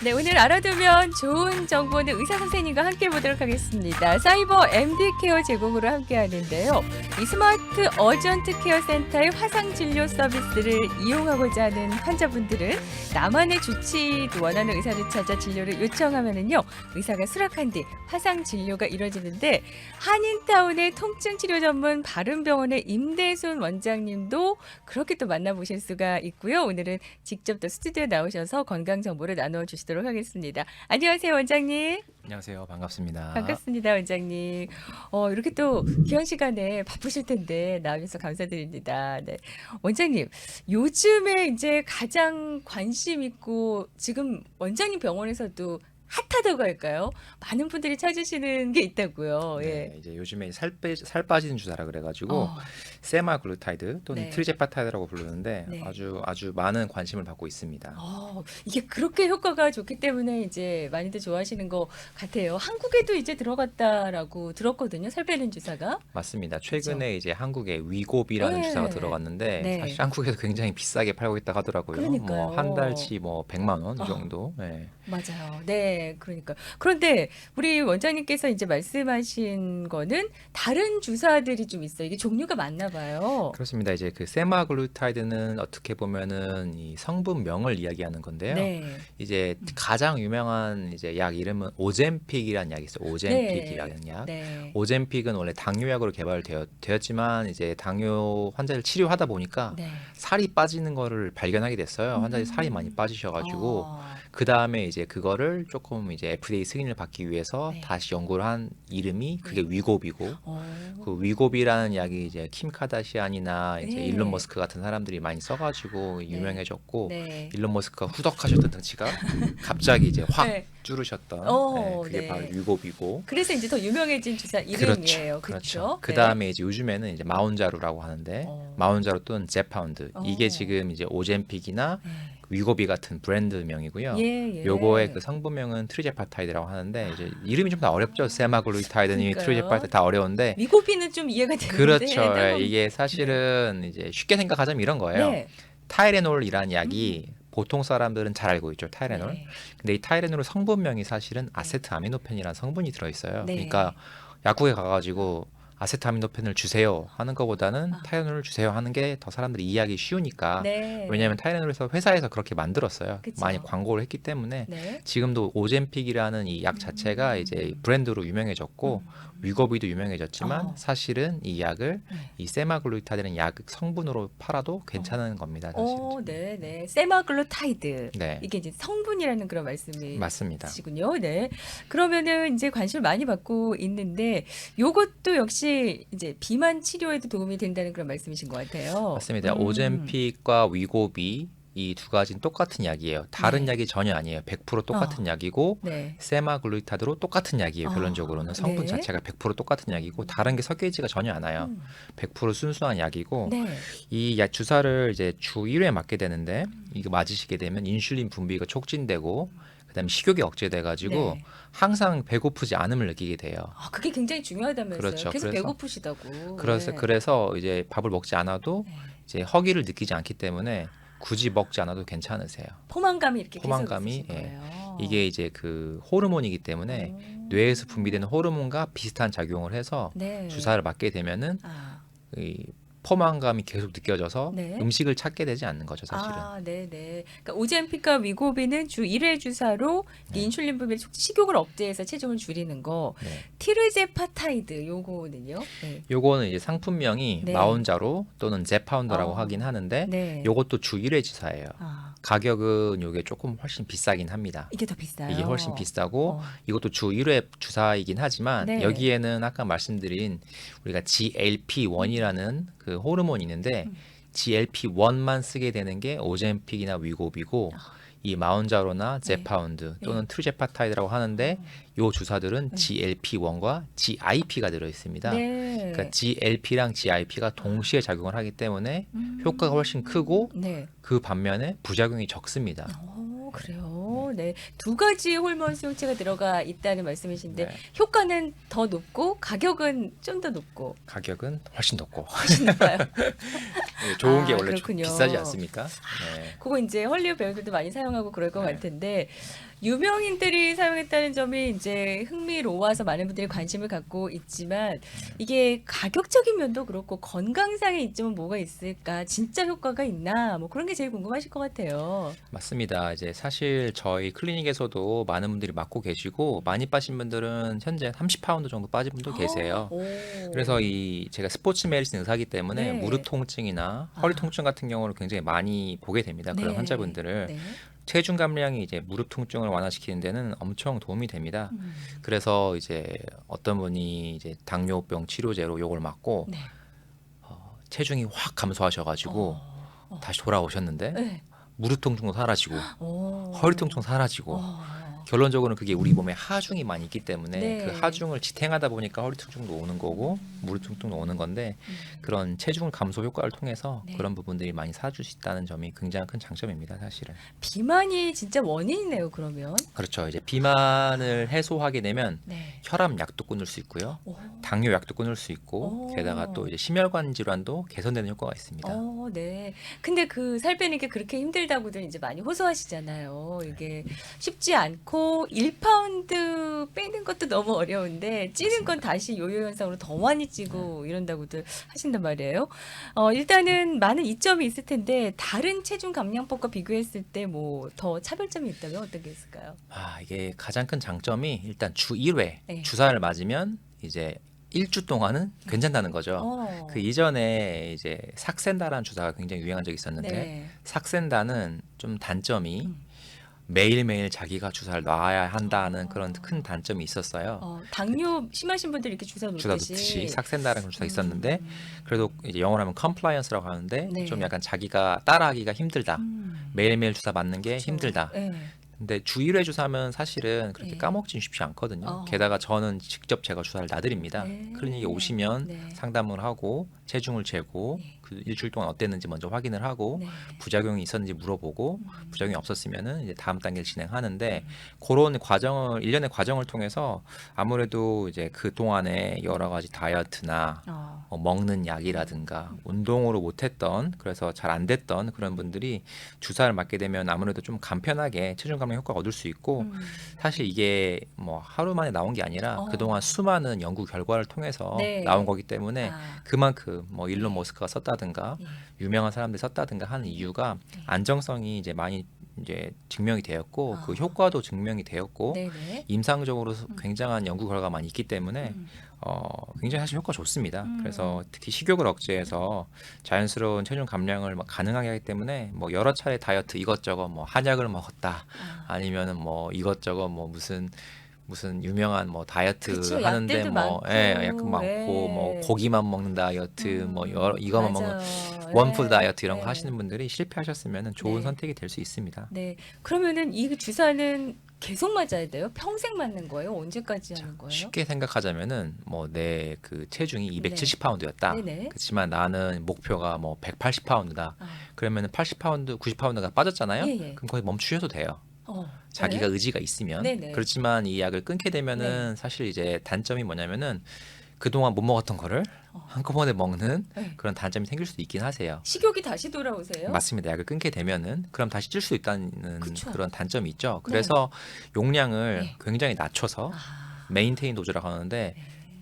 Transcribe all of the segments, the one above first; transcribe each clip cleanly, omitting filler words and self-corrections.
네, 오늘 알아두면 좋은 정보는 의사 선생님과 함께 보도록 하겠습니다. 사이버 MD 케어 제공으로 함께 하는데요. 이 스마트 어전트 케어 센터의 화상 진료 서비스를 이용하고자 하는 환자분들은 나만의 주치도 원하는 의사를 찾아 진료를 요청하면은요. 의사가 수락한 뒤 화상 진료가 이루어지는데 한인타운의 통증 치료 전문 바른병원의 임대순 원장님도 그렇게 또 만나보실 수가 있고요. 오늘은 직접 또 스튜디오에 나오셔서 건강 정보를 나눠 주시도록 하겠습니다. 안녕하세요, 원장님. 안녕하세요. 반갑습니다. 반갑습니다, 원장님. 이렇게 또 귀한 시간에 바쁘실 텐데 나와주셔서 감사드립니다. 네. 원장님, 요즘에 이제 가장 관심 있고 지금 원장님 병원에서도 핫하다고 할까요? 많은 분들이 찾으시는 게 있다고요. 예. 네, 이제 요즘에 살 빠지는 주사라 그래가지고 어, 세마글루타이드 또는 네. 트리제파타이드라고 부르는데 네. 아주 많은 관심을 받고 있습니다. 이게 그렇게 효과가 좋기 때문에 이제 많이들 좋아하시는 것 같아요. 한국에도 이제 들어갔다라고 들었거든요. 살 빼는 주사가. 맞습니다. 최근에 이제 한국에 위고비라는 네. 주사가 들어갔는데 네. 사실 한국에서 굉장히 비싸게 팔고 있다고 하더라고요. 그러니까요. 뭐 한 달치 뭐 100만 원 이 아. 정도. 네. 맞아요. 네, 그러니까. 그런데 우리 원장님께서 이제 말씀하신 거는 다른 주사들이 좀 있어요. 이게 종류가 많나 봐요. 그렇습니다. 이제 그 세마글루타이드는 어떻게 보면은 이 성분명을 이야기하는 건데요. 네. 이제 가장 유명한 이제 약 이름은 오젬픽이라는 약이 있어요. 오젬픽이라는 약. 네. 오젬픽은 원래 당뇨약으로 개발되었지만 이제 당뇨 환자를 치료하다 보니까 네. 살이 빠지는 거를 발견하게 됐어요. 환자들이 살이 많이 빠지셔가지고 어, 그 다음에 이제 그거를 조금 이제 FDA 승인을 받기 위해서 네. 다시 연구를 한 이름이 그게 위고비고 어, 그 위고비라는 약이 이제 kim카다시안이나 이제 네. 일론 머스크 같은 사람들이 많이 써가지고 유명해졌고 네. 일론 머스크가 후덕하셨던 덩치가 갑자기 이제 확 네. 줄으셨던 그게 네. 바로 위고비고 그래서 이제 더 유명해진 주사 이름이에요. 그렇죠? 그 다음에 이제 요즘에는 이제 마운자루라고 하는데 어. 마운자루 또는 제파운드 이게 어. 지금 이제 오젬픽이나 네. 위고비 같은 브랜드명이고요. 예. 요거의 그 성분명은 트리제파타이드라고 하는데 이제 이름이 좀 다 어렵죠. 세마글루타이드니 그러니까요. 트리제파타이드 다 어려운데 미고비는 좀 이해가 되는데. 그렇죠. 다른 이게 사실은 이제 쉽게 생각하자면 이런 거예요. 네. 타이레놀이라는 약이 보통 사람들은 잘 알고 있죠. 타이레놀. 네. 근데 이 타이레놀의 성분명이 사실은 아세트아미노펜이라는 성분이 들어있어요. 네. 그러니까 약국에 가가지고 아세트아미노펜을 주세요 하는 것보다는 아. 타이레놀을 주세요 하는 게 더 사람들이 이해하기 쉬우니까. 네. 왜냐하면 타이레놀에서 회사에서 그렇게 만들었어요. 그쵸. 많이 광고를 했기 때문에 네. 지금도 오젬픽이라는 이 약 자체가 이제 브랜드로 유명해졌고 위거비도 유명해졌지만 어. 사실은 이 약을 네. 이 세마글루타이드는 약 성분으로 팔아도 괜찮은 겁니다. 사실은. 네. 세마글루타이드. 네. 이게 이제 성분이라는 그런 말씀이 맞습니다. 시군요. 네. 그러면은 이제 관심을 많이 받고 있는데 요것도 역시 이제 비만 치료에도 도움이 된다는 그런 말씀이신 것 같아요. 맞습니다. 오젬픽과 위고비 이 두 가지는 똑같은 약이에요. 다른 네. 약이 전혀 아니에요. 100% 똑같은 약이고 네. 세마글루타이드로 똑같은 약이에요. 아, 결론적으로는 성분 네. 자체가 100% 똑같은 약이고 다른 게 섞여 있지가 전혀 않아요. 100% 순수한 약이고 네. 이 약 주사를 이제 주 1회 맞게 되는데 이거 맞으시게 되면 인슐린 분비가 촉진되고 그다음에 식욕이 억제돼가지고 네. 항상 배고프지 않음을 느끼게 돼요. 그게 굉장히 중요하다면서요. 그렇죠. 계속 그래서- 배고프시다고. 그래서 네. 그래서 이제 밥을 먹지 않아도 네. 이제 허기를 느끼지 않기 때문에 굳이 먹지 않아도 괜찮으세요. 포만감이 이렇게 포만감이, 계속 있으신 거예요. 이게 이제 그 호르몬이기 때문에 뇌에서 분비되는 호르몬과 비슷한 작용을 해서 네. 주사를 맞게 되면은 아. 이 포만감이 계속 느껴져서 네. 음식을 찾게 되지 않는 거죠, 사실은. 네네. 그러니까 오젬픽과 위고비는 주 1회 주사로 네. 인슐린 분비를 식욕을 억제해서 체중을 줄이는 거. 네. 티르제파타이드 요거는요? 네. 요거는 이제 상품명이 네. 마운자로 또는 제파운드라고 어. 하긴 하는데 네. 요것도 주 1회 주사예요. 가격은 요게 조금 훨씬 비싸긴 합니다. 이게 더 비싸요. 이게 훨씬 비싸고 어. 이것도 주 1회 주사이긴 하지만 네. 여기에는 아까 말씀드린 우리가 GLP-1이라는 그 호르몬이 있는데 GLP-1만 쓰게 되는 게 오젬픽이나 위고비고 이 마운자로나 제파운드 또는 트루제파타이드라고 하는데 요 주사들은 GLP-1과 GIP가 들어 있습니다. 네. 그러니까 GLP랑 GIP가 동시에 작용을 하기 때문에 효과가 훨씬 크고 네. 그 반면에 부작용이 적습니다. 그래요. 네. 두 가지 호르몬 수용체가 들어가 있다는 말씀이신데 네. 효과는 더 높고 가격은 좀 더 높고 가격은 훨씬 높고 훨씬 높아요. 네, 좋은 게 원래 그렇군요. 비싸지 않습니까? 네. 그거 이제 헐리우드 배우들도 많이 사용하고 그럴 것 네. 같은데 유명인들이 사용했다는 점이 이제 흥미로워서 많은 분들이 관심을 갖고 있지만 이게 가격적인 면도 그렇고 건강상의 이점은 뭐가 있을까? 진짜 효과가 있나? 뭐 그런 게 제일 궁금하실 것 같아요. 맞습니다. 이제 사실 저희 클리닉에서도 많은 분들이 맞고 계시고 많이 빠진 분들은 현재 30파운드 정도 빠진 분도 계세요. 오. 그래서 이 제가 스포츠 메디신 의사이기 때문에 네. 무릎 통증이나 허리 아. 통증 같은 경우를 굉장히 많이 보게 됩니다. 그런 네. 환자분들을 네. 체중 감량이 이제 무릎 통증을 완화시키는 데는 엄청 도움이 됩니다. 음. 그래서 이제 어떤 분이 이제 당뇨병 치료제로 요걸 맞고 네. 체중이 확 감소하셔가지고 다시 돌아오셨는데 네. 무릎 통증도 사라지고 오. 허리 통증 사라지고 결론적으로는 그게 우리 몸에 하중이 많이 있기 때문에 네. 그 하중을 지탱하다 보니까 허리 통증도 오는 거고 무릎 통증도 오는 건데 그런 체중 감소 효과를 통해서 네. 그런 부분들이 많이 사줄 수 있다는 점이 굉장히 큰 장점입니다, 사실은. 비만이 진짜 원인이네요, 그러면. 그렇죠. 이제 비만을 해소하게 되면 네. 혈압 약도 끊을 수 있고요. 오. 당뇨 약도 끊을 수 있고 오. 게다가 또 이제 심혈관 질환도 개선되는 효과가 있습니다. 네. 근데 그 살 빼는 게 그렇게 힘들다고들 이제 많이 호소하시잖아요. 이게 쉽지 않고 1파운드 빼는 것도 너무 어려운데 찌는 건 다시 요요 현상으로 더 많이 찌고 이런다고들 하신단 말이에요. 일단은 많은 이점이 있을 텐데 다른 체중 감량법과 비교했을 때 뭐 더 차별점이 있다면 어떤 게 있을까요? 이게 가장 큰 장점이 일단 주 1회 네. 주사를 맞으면 이제 일주 동안은 괜찮다는 거죠. 어. 그 이전에 이제 삭센다라는 주사가 굉장히 유행한 적이 있었는데 네. 삭센다는 좀 단점이 음. 매일매일 자기가 주사를 놔야 한다는 그런 큰 단점이 있었어요. 당뇨 심하신 분들 이렇게 주사 주사 놓듯이. 놓듯이 삭센다라는 주사가 있었는데 그래도 이제 영어로 하면 compliance라고 하는데 네. 좀 약간 자기가 따라하기가 힘들다. 매일매일 주사 맞는 게 그렇죠. 힘들다. 네. 근데 주 1회 주사면 사실은 그렇게 네. 까먹긴 쉽지 않거든요. 어. 게다가 저는 직접 제가 주사를 놔드립니다. 네. 클리닉에 오시면 네. 상담을 하고 체중을 재고 네. 그 일주일 동안 어땠는지 먼저 확인을 하고 네. 부작용이 있었는지 물어보고 부작용이 없었으면은 이제 다음 단계를 진행하는데 음. 그런 과정을 일련의 과정을 통해서 아무래도 이제 그 동안에 여러 가지 다이어트나 먹는 약이라든가 운동으로 못했던 그래서 잘 안 됐던 그런 분들이 주사를 맞게 되면 아무래도 좀 간편하게 체중 감량 효과를 얻을 수 있고 사실 이게 뭐 하루 만에 나온 게 아니라 그동안 수많은 연구 결과를 통해서 네. 나온 거기 때문에 아. 그만큼 뭐 일론 머스크가 썼다든가 예. 유명한 사람들이 썼다든가 하는 이유가 안정성이 이제 많이 이제 증명이 되었고 그 효과도 증명이 되었고 네네. 임상적으로 굉장한 연구 결과가 많이 있기 때문에 굉장히 사실 효과가 좋습니다. 그래서 특히 식욕을 억제해서 자연스러운 체중 감량을 막 가능하게 하기 때문에 뭐 여러 차례 다이어트 이것저것 뭐 한약을 먹었다 아니면은 뭐 이것저것 뭐 무슨 유명한 뭐 다이어트 그쵸, 하는데 약들도 뭐 많고. 약 많고 예. 뭐 고기만 먹는 다이어트 뭐 여러 이거만 먹는 원푸드 다이어트 이런 거 하시는 분들이 실패하셨으면 좋은 네. 선택이 될 수 있습니다. 네. 그러면은 이 주사는 계속 맞아야 돼요? 평생 맞는 거예요? 언제까지 하는 거예요? 쉽게 생각하자면은 뭐 내 그 체중이 270파운드였다. 네네. 그렇지만 나는 목표가 뭐 180파운드다. 아. 그러면은 80파운드, 90파운드가 빠졌잖아요. 예, 예. 그럼 거의 멈추셔도 돼요. 자기가 네. 의지가 있으면. 네네. 그렇지만 이 약을 끊게 되면은 사실 이제 단점이 뭐냐면은 그동안 못 먹었던 거를 한꺼번에 먹는 네. 그런 단점이 생길 수도 있긴 하세요. 식욕이 다시 돌아오세요? 맞습니다. 약을 끊게 되면은 그럼 다시 찔 수 있다는 그쵸. 그런 단점이 있죠. 그래서 용량을 네. 굉장히 낮춰서 메인테인 도즈라고 하는데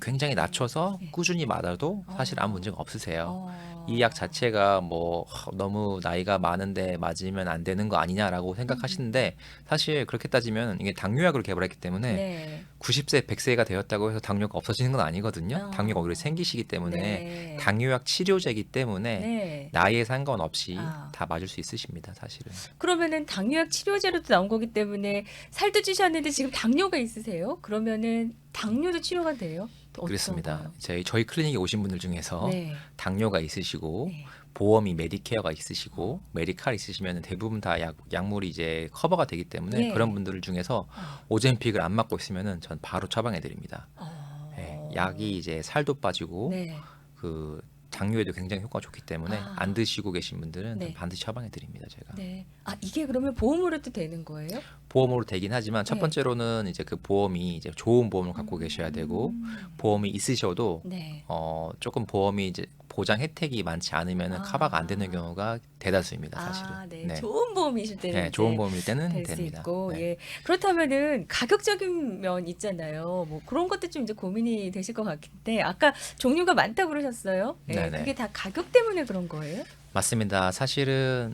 굉장히 낮춰서 네. 꾸준히 맞아도 사실 아무 문제가 없으세요. 어. 이 약 자체가 뭐 너무 나이가 많은데 맞으면 안 되는 거 아니냐라고 생각하시는데 사실 그렇게 따지면 이게 당뇨약으로 개발했기 때문에 네. 90세, 100세가 되었다고 해서 당뇨가 없어지는 건 아니거든요. 어. 당뇨가 오히려 생기시기 때문에 네. 당뇨약 치료제이기 때문에 네. 나이에 상관없이 아. 다 맞을 수 있으십니다, 사실은. 그러면은 당뇨약 치료제로도 나온 거기 때문에 살도 찌셨는데 지금 당뇨가 있으세요? 그러면은 당뇨도 치료가 돼요? 어떤 그렇습니다. 거요? 저희 클리닉에 오신 분들 중에서 네. 당뇨가 있으시고 네. 보험이 메디케어가 있으시고 메디칼 있으시면 대부분 다 약물이 이제 커버가 되기 때문에 네. 그런 분들 중에서 오젬픽을 안 맞고 있으면은 전 바로 처방해 드립니다. 어. 약이 이제 살도 빠지고 네. 그 당뇨에도 굉장히 효과가 좋기 때문에 아. 안 드시고 계신 분들은 네. 반드시 처방해 드립니다, 제가. 네. 이게 그러면 보험으로도 되는 거예요? 보험으로 되긴 하지만 첫 네. 번째로는 이제 그 보험이 이제 좋은 보험을 갖고 계셔야 되고 보험이 있으셔도 네. 조금 보험이 이제 보장 혜택이 많지 않으면은 커버가 안 되는 경우가 대다수입니다, 사실은. 아, 네. 네. 좋은 보험이실 때는 네, 좋은 이제 보험일 때는 될 수 됩니다. 있고, 네. 예. 그렇다면은 가격적인 면 있잖아요. 뭐 그런 것도 좀 이제 고민이 되실 것 같은데, 아까 종류가 많다고 그러셨어요. 예. 네네. 그게 다 가격 때문에 그런 거예요? 맞습니다. 사실은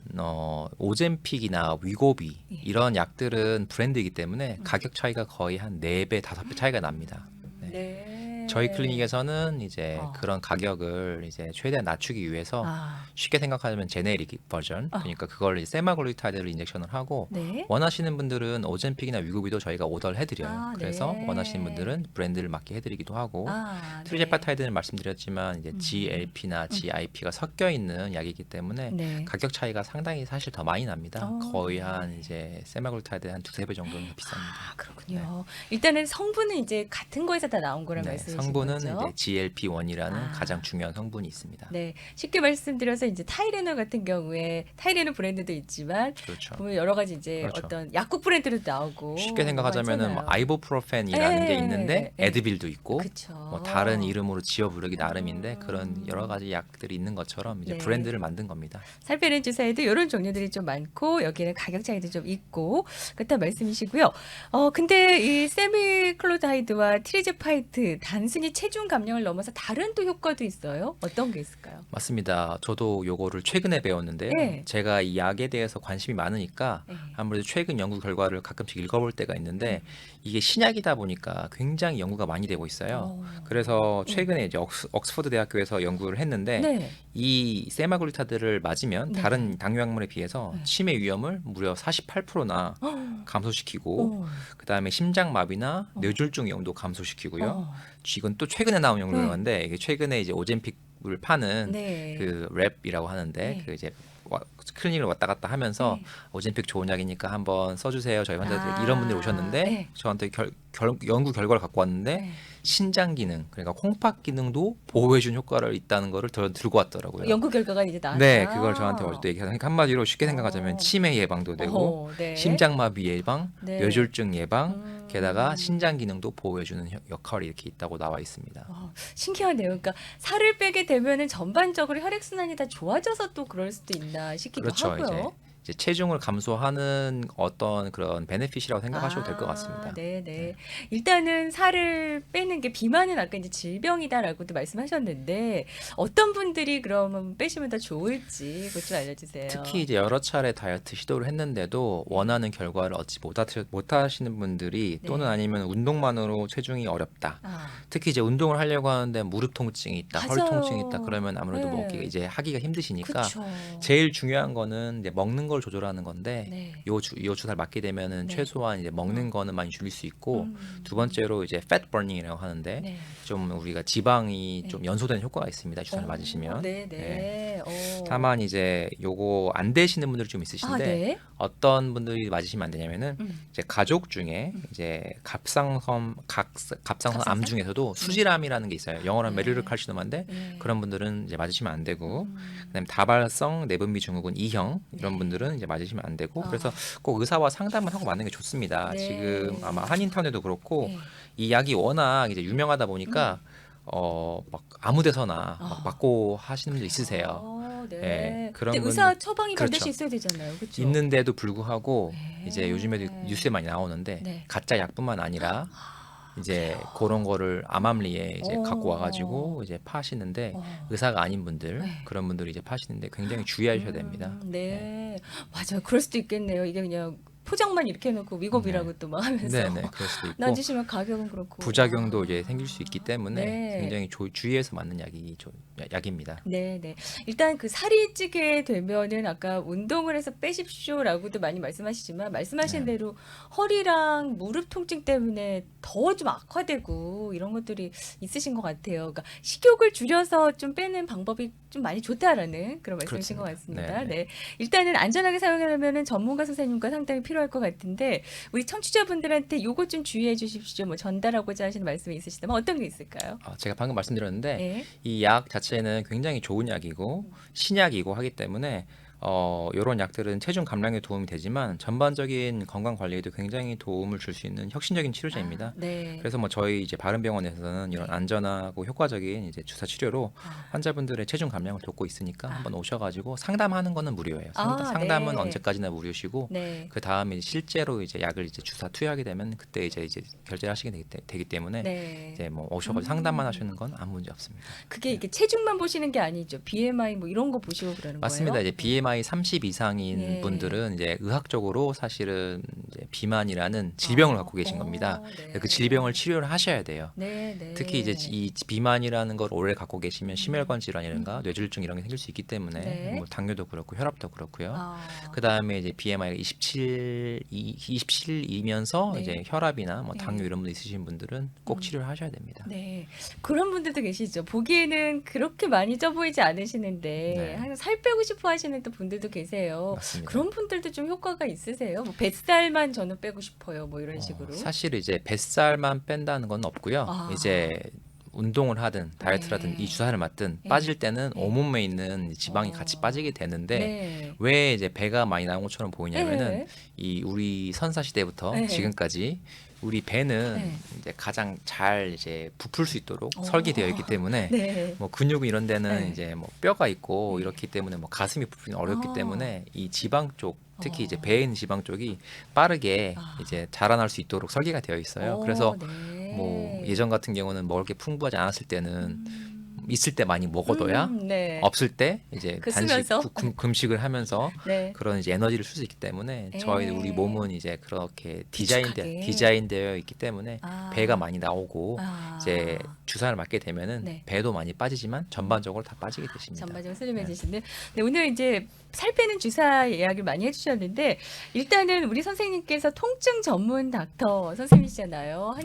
오젬픽이나 위고비 예. 이런 약들은 브랜드이기 때문에 가격 차이가 거의 한 4배, 5배 차이가 납니다. 네. 네. 저희 클리닉에서는 이제 어. 그런 가격을 이제 최대한 낮추기 위해서 아, 쉽게 생각하면 제네릭 버전, 그러니까 그걸 이제 세마글루타이드를 인젝션을 하고 네. 원하시는 분들은 오젬픽이나 위고비도 저희가 오더를 해드려요. 아, 그래서 네. 원하시는 분들은 브랜드를 맞게 해드리기도 하고 아, 네. 트리제파타이드는 말씀드렸지만 이제 GLP나 GIP가 섞여 있는 약이기 때문에 네. 가격 차이가 상당히 사실 더 많이 납니다. 거의 네. 한 이제 세마글루타이드 한 2-3배 정도는 더 비쌉니다. 아, 그렇군요. 일단은 성분은 이제 같은 거에서 다 나온 거란 네, 말씀이신 성분은 거죠? 이제 GLP-1이라는 아. 가장 중요한 성분이 있습니다. 네, 쉽게 말씀드려서 이제 타이레놀 같은 경우에 타이레놀 브랜드도 있지만 그렇죠. 보면 여러 가지 이제 그렇죠. 어떤 약국 브랜드도 나오고 쉽게 생각하자면은 뭐 많잖아요. 아이보프로펜이라는 게 예, 있는데 예. 에드빌도 있고 그쵸. 뭐 다른 이름으로 지어 부르기 나름인데 그런 여러 가지 약들이 있는 것처럼 이제 네. 브랜드를 만든 겁니다. 살 빼는 주사에도 이런 종류들이 좀 많고 여기는 가격 차이도 좀 있고 그렇단 말씀이시고요. 근데 이 세미클로다이드와 트리제파이트 단순히 체중 감량을 넘어서 다른 또 효과도 있어요? 어떤 게 있을까요? 맞습니다. 저도 요거를 최근에 배웠는데요. 네. 제가 이 약에 대해서 관심이 많으니까 네. 아무래도 최근 연구 결과를 가끔씩 읽어볼 때가 있는데 이게 신약이다 보니까 굉장히 연구가 많이 되고 있어요. 그래서 최근에 이제 옥스퍼드 대학교에서 연구를 했는데 네. 이 세마글루타드를 맞으면 네. 다른 당뇨약물에 비해서 네. 치매 위험을 무려 48%나 감소시키고 어. 그다음에 심장마비나 뇌졸중 위험도 감소시키고요. 어. 이건 또 최근에 나온 네. 연구인데 이게 최근에 이제 오젬픽을 파는 네. 그 랩이라고 하는데 네. 그 이제 클리닉을 왔다 갔다 하면서 네. 오젬픽 좋은 약이니까 한번 써주세요. 저희 환자들 아, 이런 분들이 오셨는데 네. 저한테 연구 결과를 갖고 왔는데 네. 신장 기능 그러니까 콩팥 기능도 보호해준 효과를 있다는 거를 들고 왔더라고요. 연구 결과가 이제 나왔다. 네, 그걸 저한테 어제 얘기하는 한마디로 쉽게 어. 생각하자면 치매 예방도 되고 네. 심장마비 예방, 네. 뇌졸중 예방, 음. 게다가 신장 기능도 보호해주는 역할이 이렇게 있다고 나와 있습니다. 신기하네요. 그러니까 살을 빼게 되면은 전반적으로 혈액 순환이 다 좋아져서 또 그럴 수도 있나 싶기도 그렇죠. 하고요. 이제 체중을 감소하는 어떤 그런 베네핏이라고 생각하셔도 될 것 같습니다. 네. 일단은 살을 빼는 게 비만은 아까 이제 질병이다라고도 말씀하셨는데 어떤 분들이 그러면 빼시면 더 좋을지 그것 좀 알려주세요. 특히 이제 여러 차례 다이어트 시도를 했는데도 원하는 결과를 얻지 못하시는 분들이 네. 또는 아니면 운동만으로 체중이 어렵다. 특히 이제 운동을 하려고 하는데 무릎 통증이 있다, 허리 맞아요. 통증이 있다. 그러면 아무래도 네. 먹기가 이제 하기가 힘드시니까 그렇죠. 제일 중요한 거는 이제 먹는 걸 조절하는 건데 네. 요 주사를 맞게 되면은 네. 최소한 이제 먹는 거는 많이 줄일 수 있고 음. 두 번째로 이제 fat burning이라고 하는데 네. 좀 우리가 지방이 네. 좀 연소되는 효과가 있습니다. 주사를 맞으시면. 네. 다만 이제 요거 안 되시는 분들이 좀 있으신데 네. 어떤 분들이 맞으시면 안 되냐면은 음. 이제 가족 중에 이제 갑상선 암 중에서도 수질암이라는 게 있어요. 영어로 네. 메르르 칼시노마인데 네. 그런 분들은 이제 맞으시면 안 되고 그다음에 다발성 내분비 증후군 2형 이런 네. 분들은 이제 맞으시면 안 되고 그래서 꼭 의사와 상담을 하고 맞는 게 좋습니다. 네. 지금 아마 한인타운에도 그렇고 네. 이 약이 워낙 이제 유명하다 보니까 막 아무 데서나 막 맞고 하시는 분들 있으세요. 네. 예, 그런 근데 의사 분들- 처방이 그렇죠. 반드시 있어야 되잖아요. 그렇죠? 있는데도 불구하고 네. 이제 요즘에도 뉴스에 많이 나오는데 네. 가짜 약뿐만 아니라 이제 그런 거를 암암리에 이제 갖고 와가지고 이제 파시는데 의사가 아닌 분들 네. 그런 분들이 이제 파시는데 굉장히 주의하셔야 됩니다. 네. 맞아요. 그럴 수도 있겠네요. 이게 그냥 포장만 이렇게 해놓고 위급이라고 또 막 하면서 네네 그럴 수도 있고 놔주시면 가격은 그렇고 부작용도 이제 생길 수 있기 때문에 네. 굉장히 주의해서 맞는 약입니다. 네. 일단 그 살이 찌게 되면은 아까 운동을 해서 빼십시오라고도 많이 말씀하시지만 말씀하신 네. 대로 허리랑 무릎 통증 때문에 더 좀 악화되고 이런 것들이 있으신 것 같아요. 그러니까 식욕을 줄여서 좀 빼는 방법이 좀 많이 좋다라는 그런 말씀이신 것 그렇습니다. 같습니다. 네네. 네. 일단은 안전하게 사용하려면은 전문가 선생님과 상담이 필요할 것 같은데 우리 청취자분들한테 요것 좀 주의해 주십시오. 뭐 전달하고자 하시는 말씀이 있으시다면 어떤 게 있을까요? 제가 방금 말씀드렸는데 네. 이 약 자체는 굉장히 좋은 약이고 신약이고 하기 때문에 이런 약들은 체중 감량에 도움이 되지만 전반적인 건강 관리에도 굉장히 도움을 줄 수 있는 혁신적인 치료제입니다. 네. 그래서 뭐 저희 이제 바른병원에서는 이런 네. 안전하고 효과적인 이제 주사 치료로 환자분들의 체중 감량을 돕고 있으니까 한번 오셔가지고 상담하는 거는 무료예요. 상담은 네. 언제까지나 무료시고 네. 그 다음에 실제로 이제 약을 이제 주사 투여하게 되면 그때 이제 결제하시게 되기 때문에 네. 이제 뭐 오셔가지고 상담만 하시는 건 아무 문제 없습니다. 그게 이게 체중만 보시는 게 아니죠. BMI 뭐 이런 거 보시고 그러는 맞습니다. 거예요? 이제 BMI 30 이상인 네. 분들은 이제 의학적으로 사실은 이제 비만이라는 질병을 갖고 계신 겁니다. 네. 그 질병을 치료를 하셔야 돼요. 네, 네. 특히 이제 이 비만이라는 걸 오래 갖고 계시면 심혈관 질환이라든가 뇌졸중 이런 게 생길 수 있기 때문에 네. 뭐 당뇨도 그렇고 혈압도 그렇고요. 아. 그 다음에 이제 BMI가 27이면서 네. 이제 혈압이나 뭐 네. 당뇨 이런 분 있으신 분들은 꼭 치료를 하셔야 됩니다. 네. 그런 분들도 계시죠. 보기에는 그렇게 많이 쪄 보이지 않으시는데 네. 항상 살 빼고 싶어 하시는 또 분들도 계세요. 맞습니다. 그런 분들도 좀 효과가 있으세요? 뭐 뱃살만 저는 빼고 싶어요. 뭐 이런 식으로. 사실 이제 뱃살만 뺀다는 건 없고요. 아. 이제 운동을 하든 다이어트를 하든 네. 이 주사를 맞든 네. 빠질 때는 네. 온몸에 있는 지방이 어. 같이 빠지게 되는데 네. 왜 이제 배가 많이 나온 것처럼 보이냐면은 네. 이 우리 선사 시대부터 네. 지금까지 우리 배는 네. 이제 가장 잘 이제 부풀 수 있도록 어. 설계되어 있기 때문에 네. 뭐 근육 이런 데는 네. 이제 뭐 뼈가 있고 이렇기 때문에 뭐 가슴이 부풀기는 어렵기 아. 때문에 이 지방 쪽 특히 이제 어. 배에 있는 지방 쪽이 빠르게 아. 이제 자라날 수 있도록 설계가 되어 있어요. 그래서 네. 뭐 예전 같은 경우는 먹을 게 풍부하지 않았을 때는 있을 때 많이 먹어둬야 네. 없을 때 이제 그 단식 쓰면서? 금식을 하면서 네. 그런 이제 에너지를 쓸 수 있기 때문에 저희 네. 우리 몸은 이제 그렇게 길쭉하게. 디자인되어 있기 때문에 아. 배가 많이 나오고 아. 이제 주사를 맞게 되면은 네. 배도 많이 빠지지만 전반적으로 다 빠지게 되십니다. 전반적으로 슬림해지시는. 네, 오늘 이제 살 빼는 주사 이야기를 많이 해주셨는데 일단은 우리 선생님께서 통증 전문 닥터 선생님이시잖아요.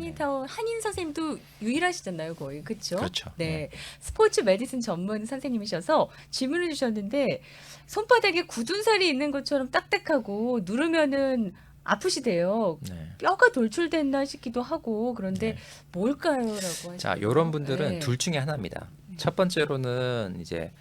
한인 선생님도 유일하시잖아요, 거의 그렇죠? 그렇죠. 네, 스포츠 메디슨 전문 선생님이셔서 질문을 주셨는데 손바닥에 굳은 살이 있는 것처럼 딱딱하고 누르면은 아프시대요. 네. 뼈가 돌출됐나 싶기도 하고 그런데 네. 뭘까요?라고 하시죠. 자, 이런 분들은 네. 둘 중에 하나입니다. 첫 번째로는 이제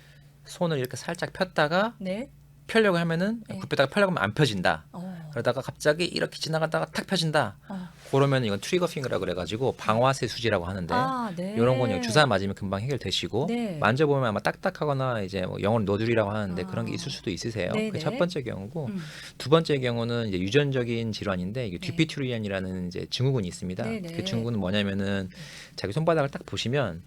손을 이렇게 살짝 폈다가 네. 펴려고 하면은 네. 굽혔다가 펴려고 하면 안 펴진다. 어. 그러다가 갑자기 이렇게 지나가다가 탁 펴진다. 어. 그러면 이건 트리거 핑거라 그래가지고 방화쇠 수지라고 하는데 아, 네. 이런 건 주사 맞으면 금방 해결되시고 네. 만져보면 아마 딱딱하거나 이제 뭐 영어로 노즐이라고 하는데 아. 그런 게 있을 수도 있으세요. 네네. 그게 첫 번째 경우고 음. 두 번째 경우는 이제 유전적인 질환인데 이게 네. 듀피투리안이라는 이제 증후군이 있습니다. 네네. 그 증후군은 뭐냐면은 자기 손바닥을 딱 보시면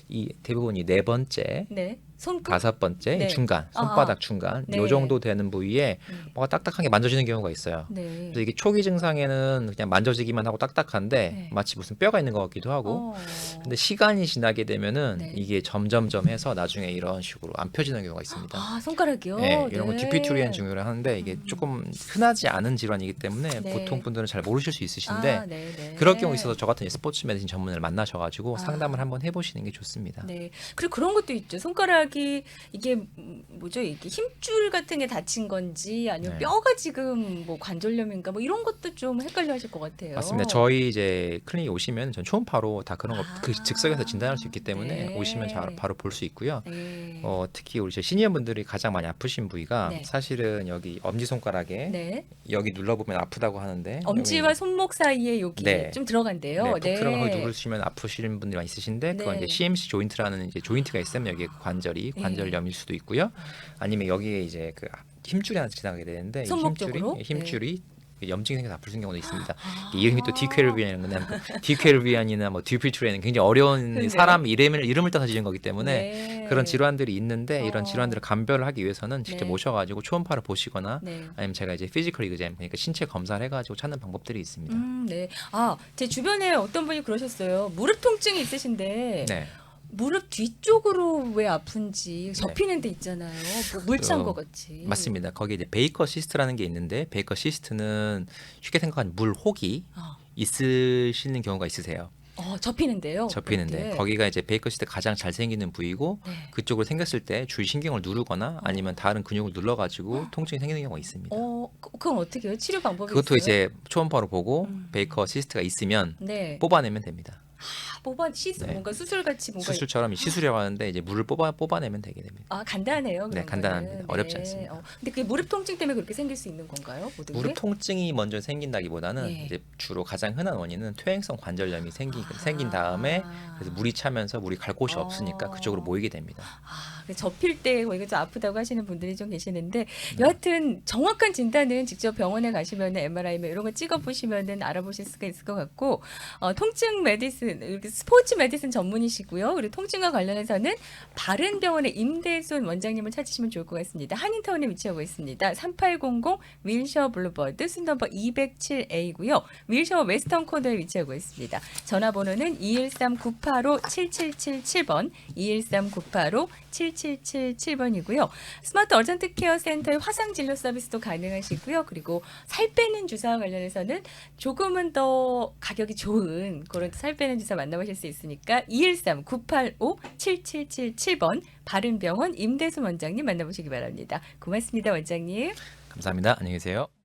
이 대부분 이 네 번째 네. 손끝. 다섯 번째 네. 중간 아. 손바닥 중간 네. 요 정도 되는 부위에 네. 뭐가 딱딱하게 만져지는 경우가 있어요. 네. 그래서 이게 초기 증상에는 그냥 만져지기만 하고 딱딱한데 네. 마치 무슨 뼈가 있는 것 같기도 하고 어. 근데 시간이 지나게 되면은 네. 이게 점점점 해서 나중에 이런 식으로 안 펴지는 경우가 있습니다. 아, 손가락이요? 네, 이런 건 네. 듀피투리안 증후라 하는데 이게 조금 흔하지 않은 질환이기 때문에 네. 보통 분들은 잘 모르실 수 있으신데 아, 네, 네. 그럴 경우 있어서 저 같은 스포츠 메디신 전문을 만나셔가지고 아. 상담을 한번 해보시는 게 좋습니다. 네. 그리고 그런 것도 있죠. 손가락이 이게 뭐죠? 이게 힘줄 같은 게 다친 건지 아니면 네. 뼈가 지금 뭐 관절염인가 뭐 이런 것도 좀 헷갈려 하실 것 같아요. 맞습니다. 저희 이제 클리닉 오시면 전 초음파로 다 그런 거 아. 그 즉석에서 진단할 수 있기 때문에 네. 오시면 바로 볼 수 있고요. 네. 특히 우리 시니어분들이 가장 많이 아프신 부위가 네. 사실은 여기 엄지 손가락에 네. 여기 눌러보면 아프다고 하는데 엄지와 여기 손목 사이에 여기 네. 좀 들어간대요. 네, 푹 들어가 거기 누르시면 아프시는 분들이 많이 있으신데 그건 네. 이제 CMC 조인트라는 이제 조인트가 있으면 여기 관절이 네. 관절염일 수도 있고요. 아니면 여기에 이제 그 힘줄이 하나 지나가게 되는데 이 손목 힘줄이 쪽으로? 힘줄이 염증이 생겨서 아플 경우도 있습니다. 아. 이름이 또 디퀘르비안이나 디퀘르비안이나 뭐 듀피투리안은 굉장히 어려운 그러네요. 사람 이름을 따서 지은 거기 때문에 네. 그런 질환들이 있는데 이런 어. 질환들을 감별을 하기 위해서는 직접 네. 오셔가지고 초음파를 보시거나 네. 아니면 제가 이제 피지컬 이그잼 그러니까 신체 검사를 해가지고 찾는 방법들이 있습니다. 네. 아, 제 주변에 어떤 분이 그러셨어요. 무릎 통증이 있으신데 네. 무릎 뒤쪽으로 왜 아픈지 접히는 데 있잖아요. 뭐 물찬 것 같이. 맞습니다. 거기에 이제 베이커 시스트라는 게 있는데 베이커 시스트는 쉽게 생각하면 물 혹이 아. 있으시는 경우가 있으세요. 접히는데요. 접히는데 그때. 거기가 이제 베이커 시스트 가장 잘 생기는 부위고 네. 그쪽으로 생겼을 때 주위 신경을 누르거나 아니면 다른 근육을 눌러가지고 통증이 생기는 경우가 있습니다. 그건 어떻게 해요? 치료 방법이 그것도 있어요? 이제 초음파로 보고 베이커 시스트가 있으면 네. 뽑아내면 됩니다. 뽑아 네. 뭔가 수술같이 뭔가 수술처럼 이 시술이라고 하는데 이제 물을 뽑아내면 되게 됩니다. 간단해요. 네, 그런 간단합니다. 거는. 어렵지 않습니다. 근데 그게 무릎 통증 때문에 그렇게 생길 수 있는 건가요? 모든 게? 무릎 통증이 먼저 생긴다기보다는 예. 이제 주로 가장 흔한 원인은 퇴행성 관절염이 생긴 다음에 그래서 물이 차면서 물이 갈 곳이 없으니까 그쪽으로 모이게 됩니다. 접힐 때 이거 좀 아프다고 하시는 분들이 좀 계시는데 여하튼 정확한 진단은 직접 병원에 가시면 MRI 이런 거 찍어 보시면은 알아보실 수가 있을 것 같고 통증 메디슨 스포츠 메디슨 전문이시고요. 그리고 통증과 관련해서는 바른병원의 임대순 원장님을 찾으시면 좋을 것 같습니다. 한인타운에 위치하고 있습니다. 3800 윌셔 블루버드 순넘버 207A고요. 윌셔 웨스턴 코너에 위치하고 있습니다. 전화번호는 213-985-7777번 213-985-7777번이고요. 스마트 어전트 케어 센터의 화상 진료 서비스도 가능하시고요. 그리고 살 빼는 주사와 관련해서는 조금은 더 가격이 좋은 그런 살 빼는 주사 만나보실 수 있으니까 213-985-7777번 바른병원 임대순 원장님 만나보시기 바랍니다. 고맙습니다, 원장님. 감사합니다. 안녕히 계세요.